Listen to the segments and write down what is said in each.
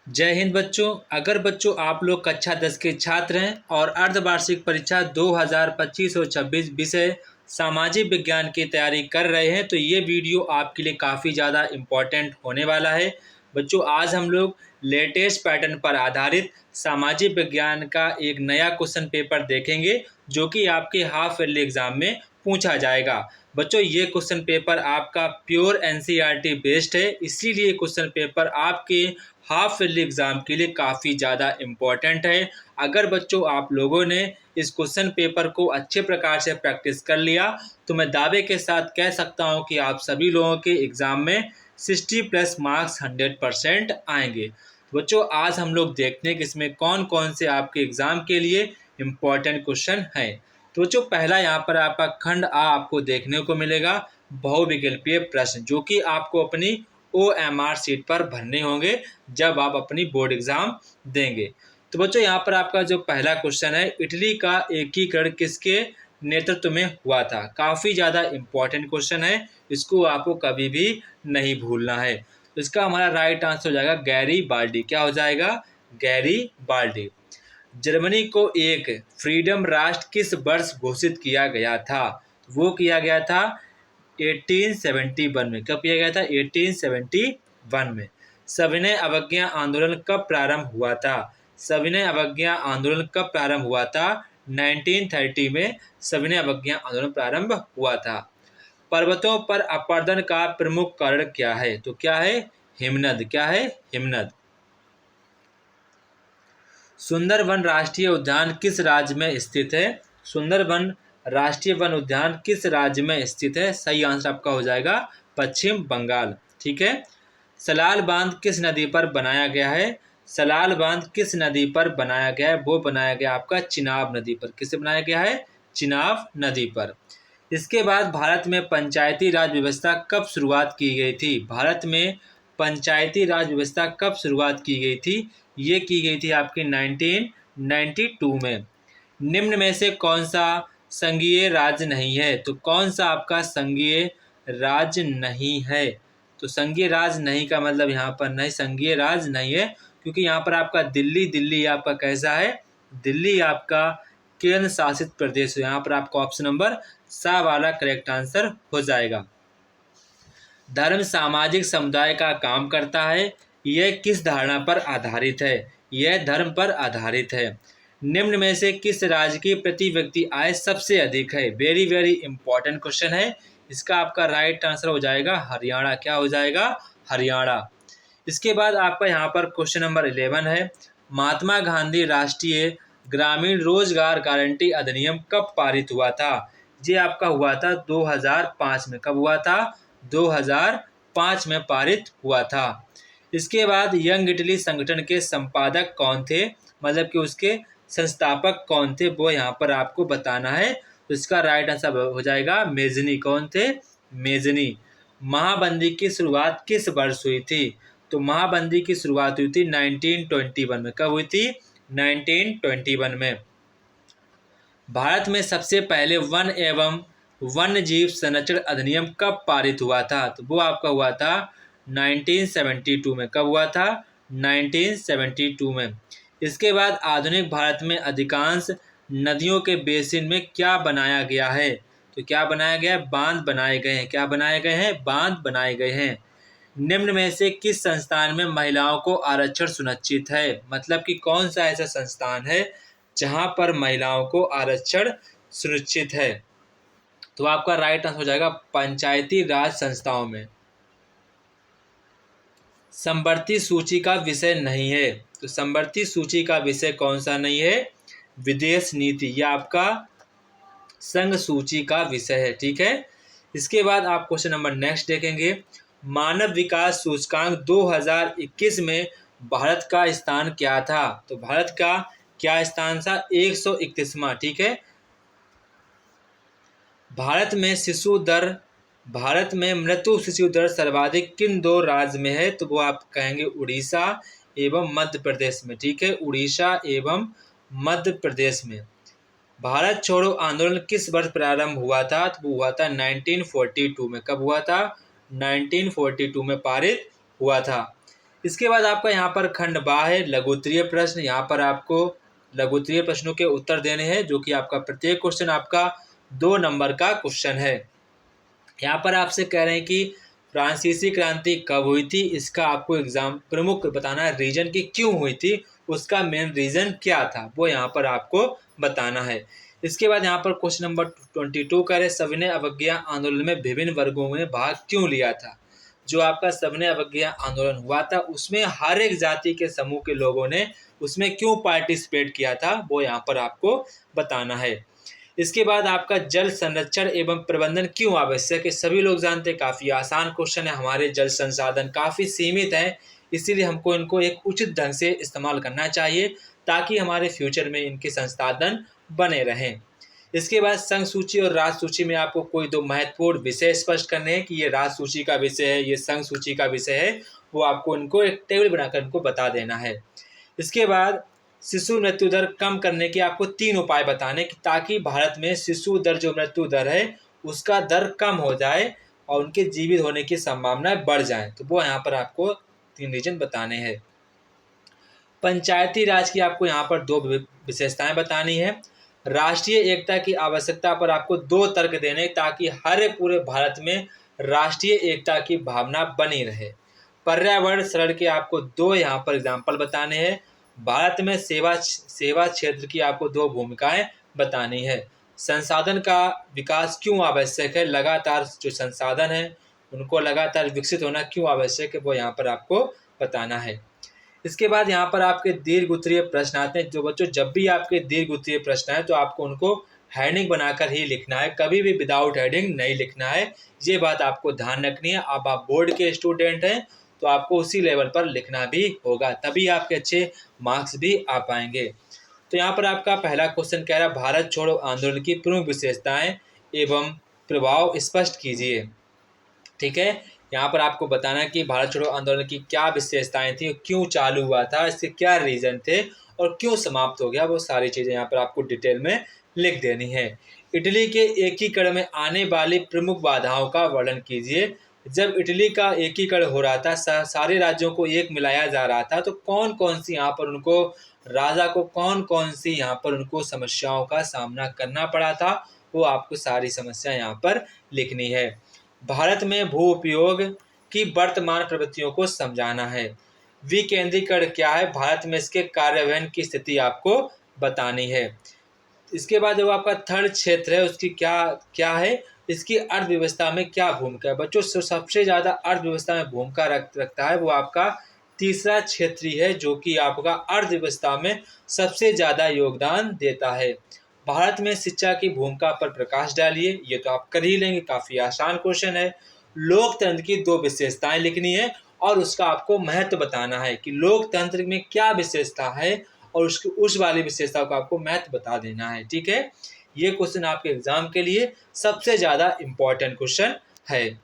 जय हिंद बच्चों। अगर बच्चों आप लोग कक्षा 10 के छात्र हैं और अर्धवार्षिक परीक्षा 2025 और 26 विषय सामाजिक विज्ञान की तैयारी कर रहे हैं तो ये वीडियो आपके लिए काफ़ी ज़्यादा इम्पोर्टेंट होने वाला है। बच्चों आज हम लोग लेटेस्ट पैटर्न पर आधारित सामाजिक विज्ञान का एक नया क्वेश्चन पेपर देखेंगे जो कि आपके हाफ ईयरली एग्जाम में पूछा जाएगा। बच्चों ये क्वेश्चन पेपर आपका प्योर एनसीईआरटी बेस्ड है, इसीलिए क्वेश्चन पेपर आपके हाफ ईयरली एग्जाम के लिए काफ़ी ज़्यादा इम्पोर्टेंट है। अगर बच्चों आप लोगों ने इस क्वेश्चन पेपर को अच्छे प्रकार से प्रैक्टिस कर लिया तो मैं दावे के साथ कह सकता हूं कि आप सभी लोगों के एग्ज़ाम में 60+ मार्क्स 100% आएंगे। तो बच्चों आज हम लोग देखते हैं कि इसमें कौन कौन से आपके एग्ज़ाम के लिए इम्पोर्टेंट क्वेश्चन हैं। तो बच्चों पहला यहाँ पर आपका खंड आ आपको देखने को मिलेगा, बहुविकल्पीय प्रश्न, जो कि आपको अपनी OMR सीट पर भरने होंगे जब आप अपनी बोर्ड एग्जाम देंगे। तो बच्चों यहाँ पर आपका जो पहला क्वेश्चन है, इटली का एकीकरण किसके नेतृत्व में हुआ था। काफ़ी ज़्यादा इम्पोर्टेंट क्वेश्चन है, इसको आपको कभी भी नहीं भूलना है। तो इसका हमारा राइट आंसर हो जाएगा गैरीबाल्डी। क्या हो जाएगा? गैरीबाल्डी। जर्मनी को एक फ्रीडम राष्ट्र किस वर्ष घोषित किया गया था? वो किया गया था 1871 में। कब किया गया था? 1871 में। सविनय अवज्ञा आंदोलन कब प्रारंभ हुआ था? सविनय अवज्ञा आंदोलन कब प्रारंभ हुआ था? 1930 में सविनय अवज्ञा आंदोलन प्रारंभ हुआ था। पर्वतों पर अपरदन का प्रमुख कारण क्या है? तो क्या है? हिमनद। क्या है? हिमनद। सुंदरबन राष्ट्रीय उद्यान किस राज्य में स्थित है? सुंदरबन राष्ट्रीय वन उद्यान किस राज्य में स्थित है? सही आंसर आपका हो जाएगा पश्चिम बंगाल। ठीक है। सलाल बांध किस नदी पर बनाया गया है? सलाल बांध किस नदी पर बनाया गया है? वो बनाया गया आपका चिनाब नदी पर। किससे बनाया गया है? चिनाब नदी पर। इसके बाद भारत में पंचायती राज व्यवस्था कब शुरुआत की गई थी? भारत में पंचायती राज व्यवस्था कब शुरुआत की गई थी? ये की गई थी आपकी 1992 में। निम्न में से कौन सा संघीय राज्य नहीं है? तो कौन सा आपका संघीय राज्य नहीं है? तो संघीय राज्य नहीं का मतलब यहाँ पर नहीं, संघीय राज्य नहीं है, क्योंकि यहाँ पर आपका दिल्ली आपका कैसा है? दिल्ली आपका केंद्र शासित प्रदेश है। यहाँ पर आपका ऑप्शन नंबर सा वाला करेक्ट आंसर हो जाएगा। धर्म सामाजिक समुदाय का काम करता है, यह किस धारणा पर आधारित है? यह धर्म पर आधारित है। निम्न में से किस राज्य की प्रति व्यक्ति आय सबसे अधिक है? वेरी वेरी इंपॉर्टेंट क्वेश्चन है। इसका आपका राइट आंसर हो जाएगा हरियाणा। क्या हो जाएगा? हरियाणा। इसके बाद आपका यहाँ पर क्वेश्चन नंबर 11 है, महात्मा गांधी राष्ट्रीय ग्रामीण रोजगार गारंटी अधिनियम कब पारित हुआ था? ये आपका हुआ था 2005 में। कब हुआ था? 2005 में पारित हुआ था। इसके बाद यंग इटली संगठन के संपादक कौन थे? मतलब कि उसके संस्थापक कौन थे, वो यहाँ पर आपको बताना है। तो इसका राइट आंसर हो जाएगा मेजनी। कौन थे? मेजनी। महाबंदी की शुरुआत किस वर्ष हुई थी? तो महाबंदी की शुरुआत हुई थी 1921 में। कब हुई थी? 1921 में। भारत में सबसे पहले वन एवं वन्य जीव संरक्षण अधिनियम कब पारित हुआ था? तो वो आपका हुआ था 1972 में। कब हुआ था? 1972 में। इसके बाद आधुनिक भारत में अधिकांश नदियों के बेसिन में क्या बनाया गया है? तो क्या बनाया गया है? बांध बनाए गए हैं। क्या बनाए गए हैं? बांध बनाए गए हैं। निम्न में से किस संस्थान में महिलाओं को आरक्षण सुनिश्चित है? मतलब कि कौन सा ऐसा संस्थान है जहां पर महिलाओं को आरक्षण सुनिश्चित है? तो आपका राइट आंसर हो जाएगा पंचायती राज संस्थाओं में। समवर्ती सूची का विषय नहीं है। तो समवर्ती सूची का विषय कौन सा नहीं है? विदेश नीति। यह आपका संघ सूची का विषय है। ठीक है। इसके बाद आप क्वेश्चन नंबर नेक्स्ट देखेंगे, मानव विकास सूचकांक 2021 में भारत का स्थान क्या था? तो भारत का क्या स्थान था? 131वां। ठीक है। भारत में मृत्यु शिशु दर सर्वाधिक किन दो राज्य में है? तो वो आप कहेंगे उड़ीसा एवं मध्य प्रदेश में। ठीक है। उड़ीसा एवं मध्य प्रदेश में। भारत छोड़ो आंदोलन किस वर्ष प्रारंभ हुआ था? तो वो हुआ था 1942 में। कब हुआ था? 1942 में पारित हुआ था। इसके बाद आपका यहाँ पर खंड बा है लघुत्तरीय प्रश्न। यहाँ पर आपको लघुत्तरीय प्रश्नों के उत्तर देने हैं, जो कि आपका प्रत्येक क्वेश्चन आपका 2 नंबर का क्वेश्चन है। यहाँ पर आपसे कह रहे हैं कि फ्रांसीसी क्रांति कब हुई थी, इसका आपको एग्जाम प्रमुख बताना है, रीजन की क्यों हुई थी, उसका मेन रीजन क्या था, वो यहाँ पर आपको बताना है। इसके बाद यहाँ पर क्वेश्चन नंबर 22 कह रहे सविनय अवज्ञा आंदोलन में विभिन्न वर्गों में भाग क्यों लिया था। जो आपका सविनय अवज्ञा आंदोलन हुआ था उसमें हर एक जाति के समूह के लोगों ने उसमें क्यों पार्टिसिपेट किया था, वो यहाँ पर आपको बताना है। इसके बाद आपका जल संरक्षण एवं प्रबंधन क्यों आवश्यक है। सभी लोग जानते हैं, काफ़ी आसान क्वेश्चन है। हमारे जल संसाधन काफ़ी सीमित हैं, इसीलिए हमको इनको एक उचित ढंग से इस्तेमाल करना चाहिए ताकि हमारे फ्यूचर में इनके संसाधन बने रहें। इसके बाद संघ सूची और राज सूची में आपको कोई 2 महत्वपूर्ण विषय स्पष्ट करने हैं कि ये राज सूची का विषय है, ये संघ सूची का विषय है, वो आपको इनको एक टेबल बनाकर इनको बता देना है। इसके बाद शिशु मृत्यु दर कम करने के आपको 3 उपाय बताने कि ताकि भारत में शिशु दर जो मृत्यु दर है उसका दर कम हो जाए और उनके जीवित होने की संभावनाएं बढ़ जाए, तो वो यहाँ पर आपको 3 रीजन बताने हैं। पंचायती राज की आपको यहाँ पर 2 विशेषताएं बतानी है। राष्ट्रीय एकता की आवश्यकता पर आपको 2 तर्क देने ताकि हर पूरे भारत में राष्ट्रीय एकता की भावना बनी रहे। पर्यावरण शरण के आपको 2 यहाँ पर एग्जाम्पल बताने हैं। भारत में सेवा क्षेत्र की आपको 2 भूमिकाएं बतानी है। संसाधन का विकास क्यों आवश्यक है, लगातार जो संसाधन है उनको लगातार विकसित होना क्यों आवश्यक है, वो यहाँ पर आपको बताना है। इसके बाद यहाँ पर आपके दीर्घ उत्तरीय प्रश्न आते हैं। जो बच्चों जब भी आपके दीर्घ उत्तरीय प्रश्न है तो आपको उनको हेडिंग बनाकर ही लिखना है, कभी भी विदाउट हेडिंग नहीं लिखना है। ये बात आपको ध्यान रखनी है। अब आप बोर्ड के स्टूडेंट हैं तो आपको उसी लेवल पर लिखना भी होगा, तभी आपके अच्छे मार्क्स भी आ पाएंगे। तो यहाँ पर आपका पहला क्वेश्चन कह रहा है भारत छोड़ो आंदोलन की प्रमुख विशेषताएं एवं प्रभाव स्पष्ट कीजिए। ठीक है, यहाँ पर आपको बताना है कि भारत छोड़ो आंदोलन की क्या विशेषताएं थी, क्यों चालू हुआ था, इसके क्या रीजन थे और क्यों समाप्त हो गया, वो सारी चीज़ें यहाँ पर आपको डिटेल में लिख देनी है। इटली के एकीकरण में आने वाली प्रमुख बाधाओं का वर्णन कीजिए। जब इटली का एकीकरण हो रहा था, सारे राज्यों को एक मिलाया जा रहा था, तो कौन कौन सी यहाँ पर उनको राजा को कौन कौन सी यहाँ पर उनको समस्याओं का सामना करना पड़ा था, वो आपको सारी समस्या यहाँ पर लिखनी है। भारत में भू उपयोग की वर्तमान प्रवृत्तियों को समझाना है। विकेंद्रीकरण क्या है, भारत में इसके कार्यान्वयन की स्थिति आपको बतानी है। इसके बाद जो आपका थर्ड क्षेत्र है उसकी क्या क्या है, इसकी अर्थव्यवस्था में क्या भूमिका है। बच्चों सबसे ज़्यादा अर्थव्यवस्था में भूमिका रखता है वो आपका तीसरा क्षेत्र ही है, जो कि आपका अर्थव्यवस्था में सबसे ज़्यादा योगदान देता है। भारत में शिक्षा की भूमिका पर प्रकाश डालिए। ये तो आप कर ही लेंगे, काफ़ी आसान क्वेश्चन है। लोकतंत्र की 2 विशेषताएं लिखनी है और उसका आपको महत्व बताना है कि लोकतंत्र में क्या विशेषता है और उस वाली विशेषता को आपको महत्व बता देना है। ठीक है, ये क्वेश्चन आपके एग्जाम के लिए सबसे ज़्यादा इम्पोर्टेंट क्वेश्चन है।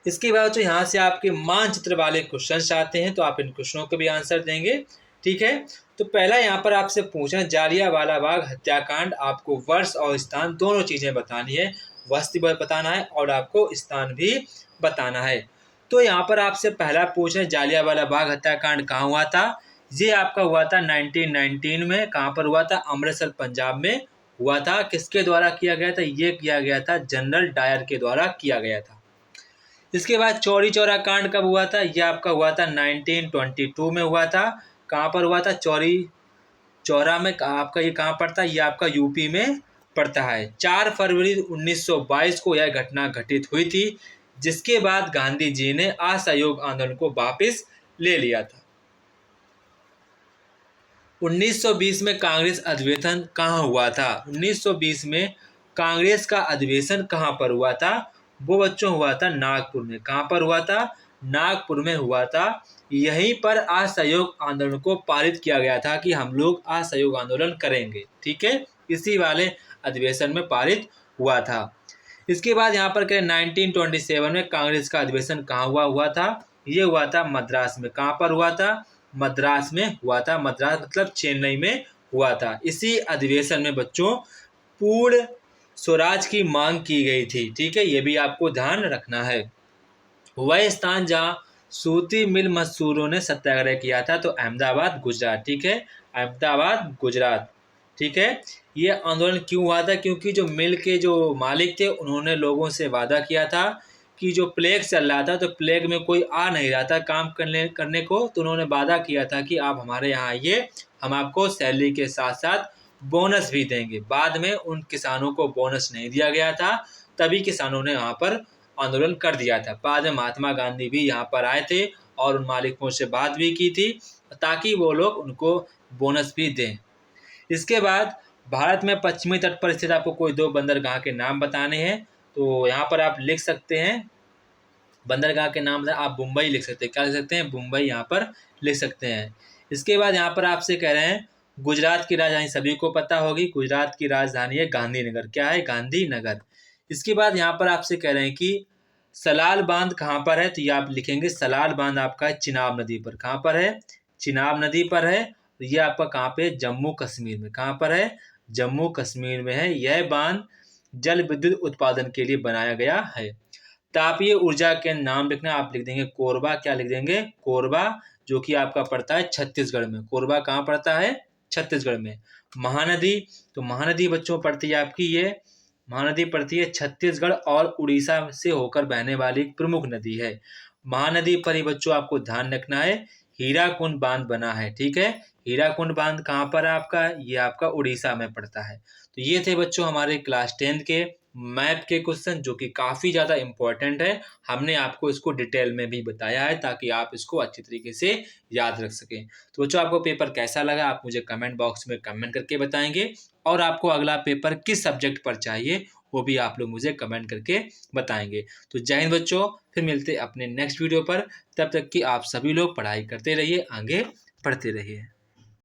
इसके बाद जो यहाँ से आपके मानचित्र वाले क्वेश्चन आते हैं तो आप इन क्वेश्चनों के भी आंसर देंगे। ठीक है, तो पहला यहाँ पर आपसे पूछना जालियांवाला बाग हत्याकांड, आपको वर्ष और स्थान दोनों चीज़ें बतानी है। वस्तु बताना है और आपको स्थान भी बताना है। तो यहाँ पर आपसे पहला पूछना जालियांवाला बाग हत्याकांड कहाँ हुआ था। ये आपका हुआ था 1919 में। कहाँ पर हुआ था, अमृतसर पंजाब में हुआ था। किसके द्वारा किया गया था, ये किया गया था जनरल डायर के द्वारा किया गया था। इसके बाद चौरी चौरा कांड कब हुआ था, यह आपका हुआ था 1922 में हुआ था। कहाँ पर हुआ था, चौरी चौरा में। आपका ये कहाँ पड़ता है, ये आपका यूपी में पड़ता है। 4 फरवरी 1922 को यह घटना घटित हुई थी, जिसके बाद गांधी जी ने असहयोग आंदोलन को वापस ले लिया था। 1920 में कांग्रेस अधिवेशन कहाँ हुआ था, 1920 में कांग्रेस का अधिवेशन कहाँ पर हुआ था, वो बच्चों हुआ था नागपुर में। कहाँ पर हुआ था, नागपुर में हुआ था। यहीं पर असहयोग आंदोलन को पारित किया गया था कि हम लोग असहयोग आंदोलन करेंगे। ठीक है, इसी वाले अधिवेशन में पारित हुआ था। इसके बाद यहाँ पर 1927 में कांग्रेस का अधिवेशन कहाँ हुआ था, ये हुआ था मद्रास में। कहाँ पर हुआ था, मद्रास में हुआ था। मद्रास मतलब चेन्नई में हुआ था। इसी अधिवेशन में बच्चों पूर्ण स्वराज की मांग की गई थी। ठीक है, ये भी आपको ध्यान रखना है। वह स्थान जहाँ सूती मिल मजदूरों ने सत्याग्रह किया था? तो अहमदाबाद गुजरात, ठीक है, अहमदाबाद गुजरात, ठीक है। ये आंदोलन क्यों हुआ था? क्योंकि जो मिल के जो मालिक थे उन्होंने लोगों से वादा किया था कि जो प्लेग चल रहा था, तो प्लेग में कोई आ नहीं रहा था काम करने को, तो उन्होंने वादा किया था कि आप हमारे यहाँ आइए, हम आपको सैलरी के साथ साथ बोनस भी देंगे। बाद में उन किसानों को बोनस नहीं दिया गया था, तभी किसानों ने यहाँ पर आंदोलन कर दिया था। बाद में महात्मा गांधी भी यहाँ पर आए थे और उन मालिकों से बात भी की थी ताकि वो लोग उनको बोनस भी दें। इसके बाद भारत में पश्चिमी तट पर स्थित आपको कोई 2 बंदरगाह के नाम बताने हैं, तो यहाँ पर आप लिख सकते हैं बंदरगाह के नाम। आप मुंबई लिख सकते हैं, क्या लिख सकते हैं? मुंबई यहाँ पर लिख सकते हैं। इसके बाद यहाँ पर आपसे कह रहे हैं गुजरात की राजधानी सभी को पता होगी, गुजरात की राजधानी है गांधीनगर। क्या है? गांधीनगर। इसके बाद यहाँ पर आपसे कह रहे हैं कि सलाल बांध कहाँ पर है? तो ये आप लिखेंगे सलाल बांध आपका है चिनाब नदी पर। कहाँ पर है? चिनाब नदी पर है। ये आपका कहाँ पे? जम्मू कश्मीर में। कहाँ पर है? जम्मू कश्मीर में है। यह बांध जल विद्युत उत्पादन के लिए बनाया गया है। तापीय ऊर्जा के नाम लिखना, आप लिख देंगे कोरबा। क्या लिख देंगे? कोरबा, जो कि आपका पड़ता है छत्तीसगढ़ में। कोरबा कहाँ पड़ता है? छत्तीसगढ़ में। महानदी, तो महानदी बच्चों पड़ती है आपकी, ये महानदी पड़ती है छत्तीसगढ़ और उड़ीसा से होकर बहने वाली एक प्रमुख नदी है। महानदी पर ही बच्चों आपको ध्यान रखना है हीराकुंड बांध बना है, ठीक है। हीराकुंड बांध कहाँ पर है आपका? ये आपका उड़ीसा में पड़ता है। तो ये थे बच्चों हमारे क्लास 10 के मैप के क्वेश्चन, जो कि काफ़ी ज़्यादा इंपॉर्टेंट है। हमने आपको इसको डिटेल में भी बताया है ताकि आप इसको अच्छी तरीके से याद रख सकें। तो बच्चों आपको पेपर कैसा लगा आप मुझे कमेंट बॉक्स में कमेंट करके बताएंगे, और आपको अगला पेपर किस सब्जेक्ट पर चाहिए वो भी आप लोग मुझे कमेंट करके बताएंगे। तो जय हिंद बच्चों, फिर मिलते हैं अपने नेक्स्ट वीडियो पर। तब तक कि आप सभी लोग पढ़ाई करते रहिए, आगे बढ़ते रहिए।